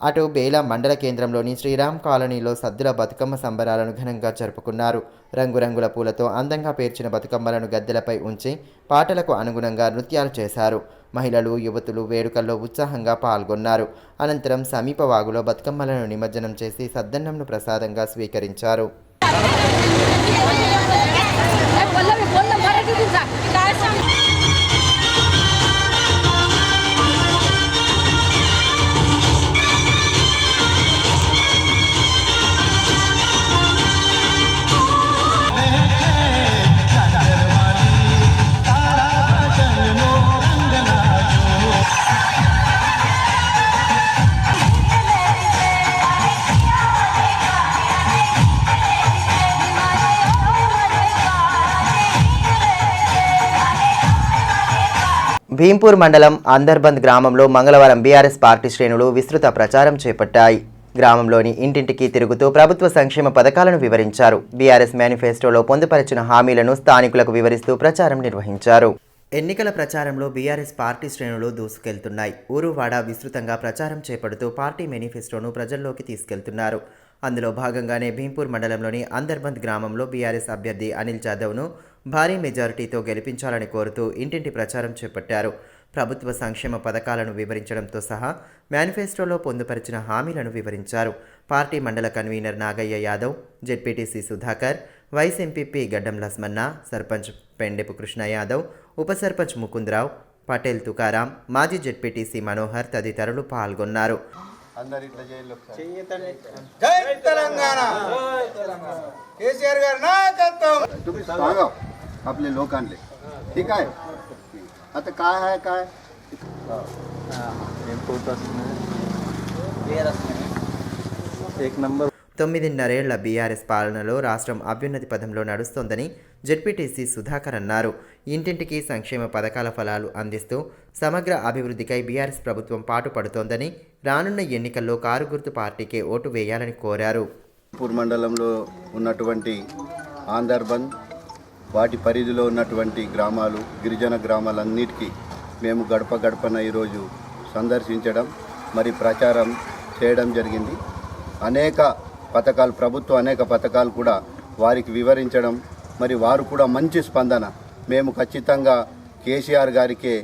అటు బేలా మండల కేంద్రంలోని శ్రీరామ్ కాలనీలో సద్దుల బతుకమ్మ సంబరాలను ఘనంగా జరుపుకున్నారు. రంగురంగుల పూలతో అందంగా పేర్చిన బతుకమ్మలను గద్దెలపై ఉంచి పాటలకు అనుగుణంగా నృత్యాలు చేశారు. మహిళలు, యువతులు వేడుకల్లో ఉత్సాహంగా పాల్గొన్నారు. అనంతరం సమీప వాగులో బతుకమ్మలను నిమజ్జనం చేసి సద్దన్నంను ప్రసాదంగా స్వీకరించారు. భీంపూర్ మండలం అందర్బంద్ గ్రామంలో మంగళవారం బీఆర్ఎస్ పార్టీ శ్రేణులు విస్తృత ప్రచారం చేపట్టాయి. గ్రామంలోని ఇంటింటికి తిరుగుతూ ప్రభుత్వ సంక్షేమ పథకాలను వివరించారు. బీఆర్ఎస్ మేనిఫెస్టోలో పొందుపరిచిన హామీలను స్థానికులకు వివరిస్తూ ప్రచారం నిర్వహించారు. ఎన్నికల ప్రచారంలో బీఆర్ఎస్ పార్టీ శ్రేణులు దూసుకెళ్తున్నాయి. ఊరువాడ విస్తృతంగా ప్రచారం చేపడుతూ పార్టీ మేనిఫెస్టోను ప్రజల్లోకి తీసుకెళ్తున్నారు. అందులో భాగంగానే భీంపూర్ మండలంలోని అందర్బంద్ గ్రామంలో బీఆర్ఎస్ అభ్యర్థి అనిల్ జాదవ్ను భారీ మెజారిటీతో గెలిపించాలని కోరుతూ ఇంటింటి ప్రచారం చేపట్టారు. ప్రభుత్వ సంక్షేమ పథకాలను వివరించడంతో సహా మేనిఫెస్టోలో పొందుపరిచిన హామీలను వివరించారు. పార్టీ మండల convener Nagayya Yadav, ZPTC Sudhakar, vice MPP Gaddam Lasmanna, sarpanch పెండెపు Krishna Yadav, ఉప సర్పంచ్ ముకుందరావు, పటేల్ తుకారాం, మాజీ జెడ్పీటీసీ మనోహర్ తదితరులు పాల్గొన్నారు. జై తెలంగాణ కేసీఆర్ గారి నాయకత్వం आपले लोकांले ठीक आहे. आता काय आहे काय తొమ్మిదిన్నరేళ్ల బీఆర్ఎస్ పాలనలో రాష్ట్రం అభ్యున్నతి పథంలో నడుస్తోందని జెడ్పీటీసీ సుధాకర్ అన్నారు. ఇంటింటికి సంక్షేమ పథకాల ఫలాలు అందిస్తూ సమగ్ర అభివృద్ధికై బీఆర్ఎస్ ప్రభుత్వం పాటుపడుతోందని, రానున్న ఎన్నికల్లో కారు గుర్తు పార్టీకే ఓటు వేయాలని కోరారు. పూర్ మండలంలో ఉన్నటువంటి ఆందర్బంద్ వాటి పరిధిలో ఉన్నటువంటి గ్రామాలు, గిరిజన గ్రామాలన్నిటికీ మేము గడప గడపన ఈరోజు సందర్శించడం, మరి ప్రచారం చేయడం జరిగింది. అనేక పథకాలు, ప్రభుత్వం అనేక పథకాలు కూడా వారికి వివరించడం, మరి వారు కూడా మంచి స్పందన, మేము ఖచ్చితంగా కేసీఆర్ గారికే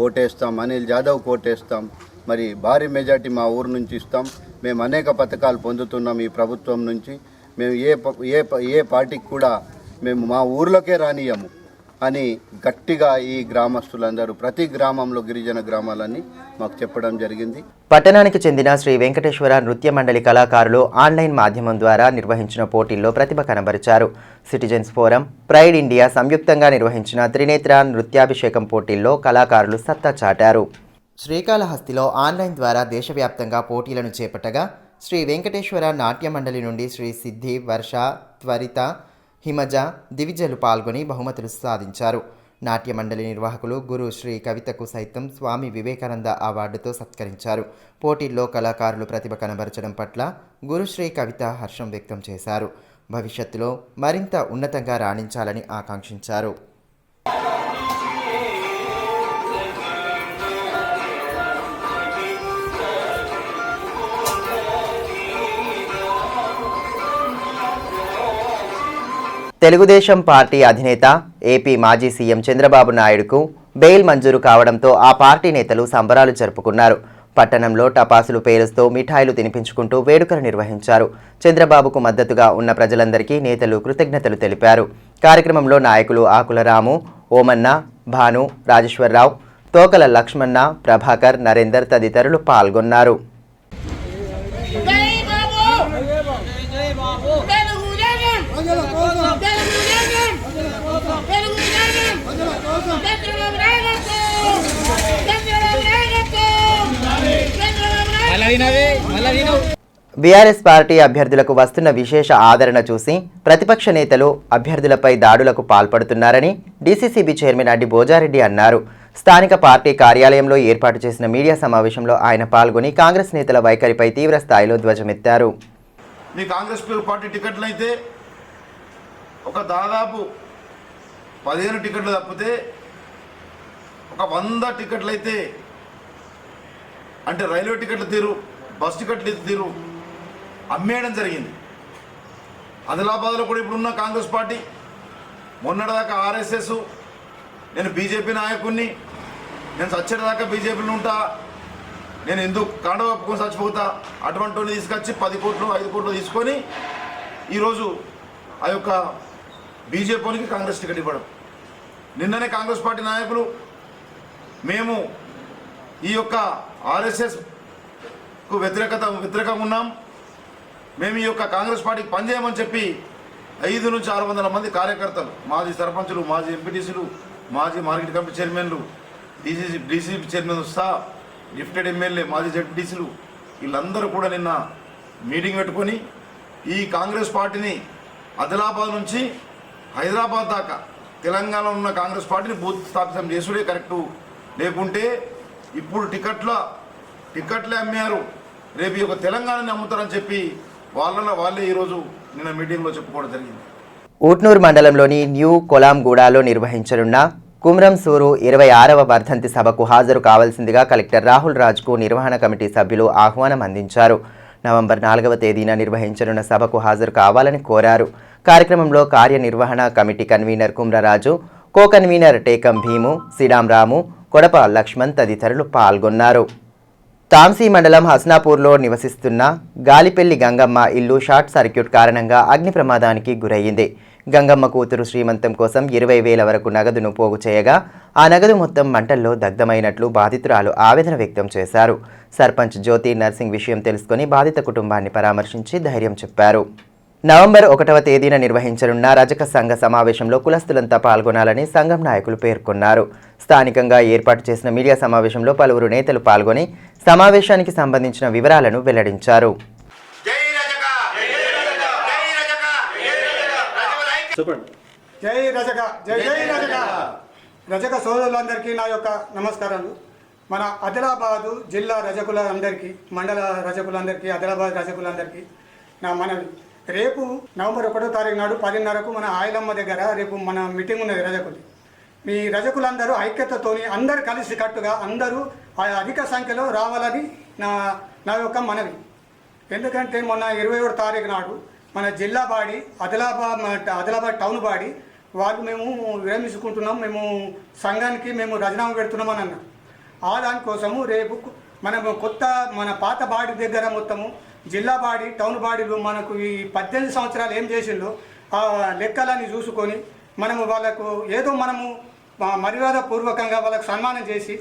ఓటేస్తాం, అనిల్ జాదవ్కి ఓటేస్తాం, మరి భారీ మెజార్టీ మా ఊరు నుంచి ఇస్తాం, మేము అనేక పథకాలు పొందుతున్నాం ఈ ప్రభుత్వం నుంచి, మేము ఏ పార్టీకి కూడా మేము మా ఊర్లోకే రానియము అని గట్టిగా ఈ గ్రామస్తులందరూ ప్రతి గ్రామంలో గిరిజన గ్రామాలని మాకు చెప్పడం జరిగింది. పట్టణానికి చెందిన శ్రీ వెంకటేశ్వర నృత్య మండలి కళాకారులు ఆన్లైన్ మాధ్యమం ద్వారా నిర్వహించిన పోటీల్లో ప్రతిభ కనబరిచారు. సిటిజన్స్ ఫోరం, ప్రైడ్ ఇండియా సంయుక్తంగా నిర్వహించిన త్రినేత్ర నృత్యాభిషేకం పోటీల్లో కళాకారులు సత్తా చాటారు. శ్రీకాళహస్తిలో ఆన్లైన్ ద్వారా దేశవ్యాప్తంగా పోటీలను చేపట్టగా శ్రీ వెంకటేశ్వర నాట్య మండలి నుండి శ్రీ సిద్ధి, వర్ష, త్వరిత, హిమజ, దివిజలు పాల్గొని బహుమతులు సాధించారు. నాట్య మండలి నిర్వాహకులు గురు శ్రీ కవితకు సైతం స్వామి వివేకానంద అవార్డుతో సత్కరించారు. పోటీల్లో కళాకారులు ప్రతిభ కనబరచడం పట్ల గురుశ్రీ కవిత హర్షం వ్యక్తం చేశారు. భవిష్యత్తులో మరింత ఉన్నతంగా రాణించాలని ఆకాంక్షించారు. తెలుగుదేశం పార్టీ అధినేత ఏపీ మాజీ సీఎం చంద్రబాబు నాయుడుకు బెయిల్ మంజూరు కావడంతో ఆ పార్టీ నేతలు సంబరాలు జరుపుకున్నారు. పట్టణంలో టపాసులు పేరుస్తూ మిఠాయిలు తినిపించుకుంటూ వేడుకలు నిర్వహించారు. చంద్రబాబుకు మద్దతుగా ఉన్న ప్రజలందరికీ నేతలు కృతజ్ఞతలు తెలిపారు. కార్యక్రమంలో నాయకులు ఆకుల రాము, ఓమన్న, భాను, రాజేశ్వరరావు, తోకల లక్ష్మణ, ప్రభాకర్, నరేందర్ తదితరులు పాల్గొన్నారు. బీఆర్ఎస్ పార్టీ అభ్యర్థులకు వస్తున్న విశేష ఆదరణ చూసి ప్రతిపక్ష నేతలు అభ్యర్థులపై దాడులకు పాల్పడుతున్నారని డీసీసీబీ చైర్మన్ అడ్డి భోజారెడ్డి అన్నారు. స్థానిక పార్టీ కార్యాలయంలో ఏర్పాటు చేసిన మీడియా సమావేశంలో ఆయన పాల్గొని కాంగ్రెస్ నేతల వైఖరిపై తీవ్ర స్థాయిలో ధ్వజమెత్తారు. మీ కాంగ్రెస్ పార్టీ టికెట్లు అయితే ఒక దాదాపు 15 టికెట్లు తప్పితే ఒక 100 టికెట్లు అయితే, అంటే రైల్వే టికెట్లు తీరు, బస్ టికెట్లు తీరు అమ్మేయడం జరిగింది. ఆదిలాబాద్లో కూడా ఇప్పుడున్న కాంగ్రెస్ పార్టీ, మొన్నటిదాకా ఆర్ఎస్ఎస్, నేను బీజేపీ నాయకుడిని, నేను చచ్చేదాకా బీజేపీలో ఉంటా, నేను ఎందుకు కాండవ ఒప్పుకొని చచ్చిపోతా, అటువంటి వాళ్ళు తీసుకొచ్చి 10 కోట్లు 5 కోట్లు తీసుకొని ఈరోజు ఆ యొక్క బీజేపీకి కాంగ్రెస్ టికెట్ ఇవ్వడం. నిన్ననే కాంగ్రెస్ పార్టీ నాయకులు మేము ఈ యొక్క ఆర్ఎస్ఎస్కు వ్యతిరేకంగా ఉన్నాం, మేము ఈ యొక్క కాంగ్రెస్ పార్టీకి పనిచేయమని చెప్పి 500 నుంచి 600 మంది కార్యకర్తలు, మాజీ సర్పంచులు, మాజీ ఎంపీటీసీలు, మాజీ మార్కెట్ కమిటీ చైర్మన్లు, డీసీసీ చైర్మన్ సహా గిఫ్టెడ్ ఎమ్మెల్యే, మాజీ జడ్పీటీసీలు వీళ్ళందరూ కూడా నిన్న మీటింగ్ పెట్టుకొని ఈ కాంగ్రెస్ పార్టీని ఆదిలాబాద్ నుంచి హైదరాబాద్ దాకా తెలంగాణలో ఉన్న కాంగ్రెస్ పార్టీని బూత్ స్థాపితం చేసుడే కరెక్టు. లేకుంటే ఇప్పుడు టికెట్లే అమ్మారు, రేపు ఈ యొక్క తెలంగాణని అమ్ముతారని చెప్పి వాళ్ళే ఈరోజు నిన్న మీటింగ్లో చెప్పుకోవడం జరిగింది. ఊట్నూరు మండలంలోని న్యూ కొలాంగూడలో నిర్వహించనున్న కుమ్రం సూరు 26వ వర్ధంతి సభకు హాజరు కావాల్సిందిగా కలెక్టర్ రాహుల్ రాజ్కు నిర్వహణ కమిటీ సభ్యులు ఆహ్వానం అందించారు. నవంబర్ 4వ తేదీన నిర్వహించనున్న సభకు హాజరు కావాలని కోరారు. కార్యక్రమంలో కార్యనిర్వహణ committee convener Kumraraju, co convener Tekam Bheemu, Sidam Ramu, Kodapa Laxman తదితరులు పాల్గొన్నారు. తాంసీ మండలం హస్నాపూర్లో నివసిస్తున్న గాలిపెల్లి గంగమ్మ ఇల్లు షార్ట్ సర్క్యూట్ కారణంగా అగ్ని ప్రమాదానికి గురయ్యింది. గంగమ్మ కూతురు శ్రీమంతం కోసం 20,000 వరకు నగదును పోగు చేయగా ఆ నగదు మొత్తం మంటల్లో దగ్ధమైనట్లు బాధితురాలు ఆవేదన వ్యక్తం చేశారు. సర్పంచ్ జ్యోతి నర్సింగ్ విషయం తెలుసుకుని బాధిత కుటుంబాన్ని పరామర్శించి ధైర్యం చెప్పారు. నవంబర్ 1వ తేదీన నిర్వహించనున్న రజక సంఘ సమావేశంలో కులస్తులంతా పాల్గొనాలని సంఘం నాయకులు పేర్కొన్నారు. స్థానికంగా ఏర్పాటు చేసిన మీడియా సమావేశంలో పలువురు నేతలు పాల్గొని సమావేశానికి సంబంధించిన వివరాలను వెల్లడించారు. జై రజక, జై జై రజక. రజక సోదరులందరికీ నా యొక్క నమస్కారాలు. మన ఆదిలాబాదు జిల్లా రజకులందరికీ, మండల రజకులందరికీ, ఆదిలాబాద్ రజకులందరికీ నా మనవి, రేపు నవంబర్ 1వ తారీఖు నాడు 10:30కు మన ఆయలమ్మ దగ్గర రేపు మన మీటింగ్ ఉన్నది రజకులు. మీ రజకులందరూ ఐక్యతతోని అందరు కలిసి కట్టుగా అందరూ అధిక సంఖ్యలో రావాలని నా యొక్క మనవి. ఎందుకంటే మొన్న 21వ తారీఖు నాడు మన జిల్లా బాడీ ఆదిలాబాద్ టౌన్ బాడీ వాళ్ళు మేము విరమించుకుంటున్నాం, మేము సంఘానికి మేము రాజీనామా పెడుతున్నామని అన్నారు. దానికోసము రేపు మనము మన పాత బాడీ దగ్గర మొత్తము జిల్లా బాడీ టౌన్ బాడీలు మనకు ఈ 18 సంవత్సరాలు ఏం చేసిందో ఆ లెక్కలని చూసుకొని మనము వాళ్ళకు ఏదో మనము మర్యాద పూర్వకంగా వాళ్ళకు సన్మానం చేసి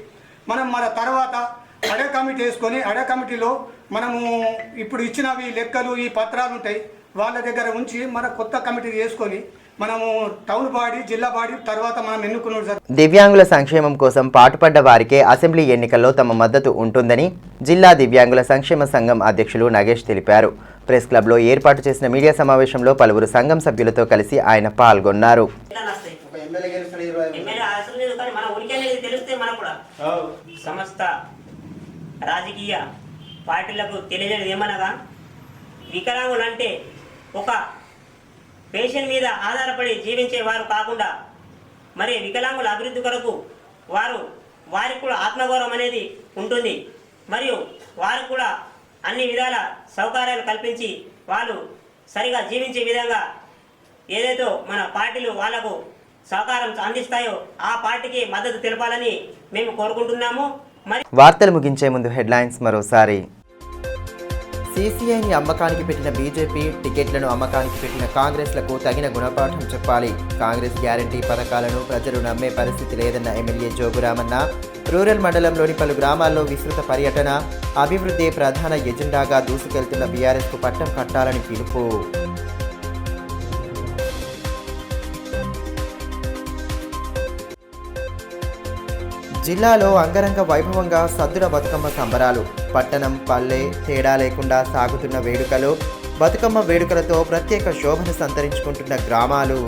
మన తర్వాత అడే కమిటీ వేసుకొని అడే కమిటీలో మనము ఇప్పుడు ఇచ్చినవి లెక్కలు ఈ పత్రాలు ఉంటాయి వాళ్ళ దగ్గర ఉంచి మన కొత్త కమిటీ చేసుకొని మనము టౌన్ బాడీ జిల్లా బాడీ తర్వాత మనం ఎన్నుకున్నాడు సార్. దివ్యాంగుల సంక్షేమం కోసం పాటుపడ్డ వారికే అసెంబ్లీ ఎన్నికల్లో తమ మద్దతు ఉంటుందని జిల్లా దివ్యాంగుల సంక్షేమ సంఘం అధ్యక్షులు నగేష్ తెలిపారు. ప్రెస్ క్లబ్లో ఏర్పాటు చేసిన మీడియా సమావేశంలో పలువురు సంఘం సభ్యులతో కలిసి ఆయన పాల్గొన్నారు. సమస్త రాజకీయ పార్టీలకు తెలియజేది ఏమనగా, వికలాంగులంటే ఒక పేషెంట్ మీద ఆధారపడి జీవించేవారు కాకుండా మరి వికలాంగుల అభివృద్ధి కొరకు వారికి కూడా ఆత్మగౌరవం అనేది ఉంటుంది. మరియు వారికి కూడా అన్ని విధాల సౌకర్యాలు కల్పించి వాళ్ళు సరిగా జీవించే విధంగా ఏదైతే మన పార్టీలు వాళ్ళకు సహకారం అందిస్తాయో ఆ పార్టీకి మద్దతు తెలపాలని మేము కోరుకుంటున్నాము. వార్తలు ముగించే ముందు హెడ్లైన్స్ మరోసారి. సీసీఐని అమ్మకానికి పెట్టిన బీజేపీ, టికెట్లను అమ్మకానికి పెట్టిన కాంగ్రెస్లకు తగిన గుణపాఠం చెప్పాలి. కాంగ్రెస్ గ్యారంటీ పథకాలను ప్రజలు నమ్మే పరిస్థితి లేదన్న ఎమ్మెల్యే జోగురామన్న. రూరల్ మండలంలోని పలు గ్రామాల్లో విస్తృత పర్యటన. అభివృద్ధి ప్రధాన ఎజెండాగా దూసుకెళ్తున్న బీఆర్ఎస్కు పట్టం కట్టాలని పిలుపు. జిల్లాలో అంగరంగ వైభవంగా సద్దుల బతుకమ్మ సంబరాలు. పట్టణం పల్లె తేడా లేకుండా సాగుతున్న వేడుకలు. బతుకమ్మ వేడుకలతో ప్రత్యేక శోభను సంతరించుకుంటున్న గ్రామాలు.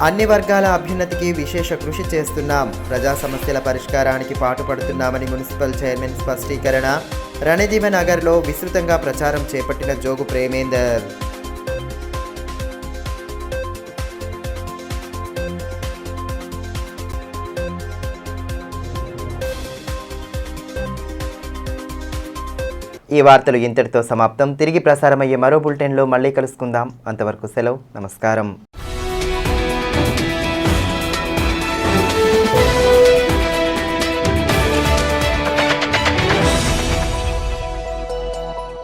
అన్ని వర్గాల అభ్యున్నతికి విశేష కృషి చేస్తున్నాం. ప్రజా సమస్యల పరిష్కారానికి పాటుపడుతున్నామని మున్సిపల్ చైర్మన్ స్పష్టీకరణ. రణదీవ నగర్లో విస్తృతంగా ప్రచారం చేపట్టిన జోగు ప్రేమేందర్. ఈ వార్తలు ఇంతటితో సమాప్తం. తిరిగి ప్రసారమయ్యే మరో బులెటిన్లో మళ్ళీ కలుసుకుందాం. అంతవరకు సెలవు. నమస్కారం.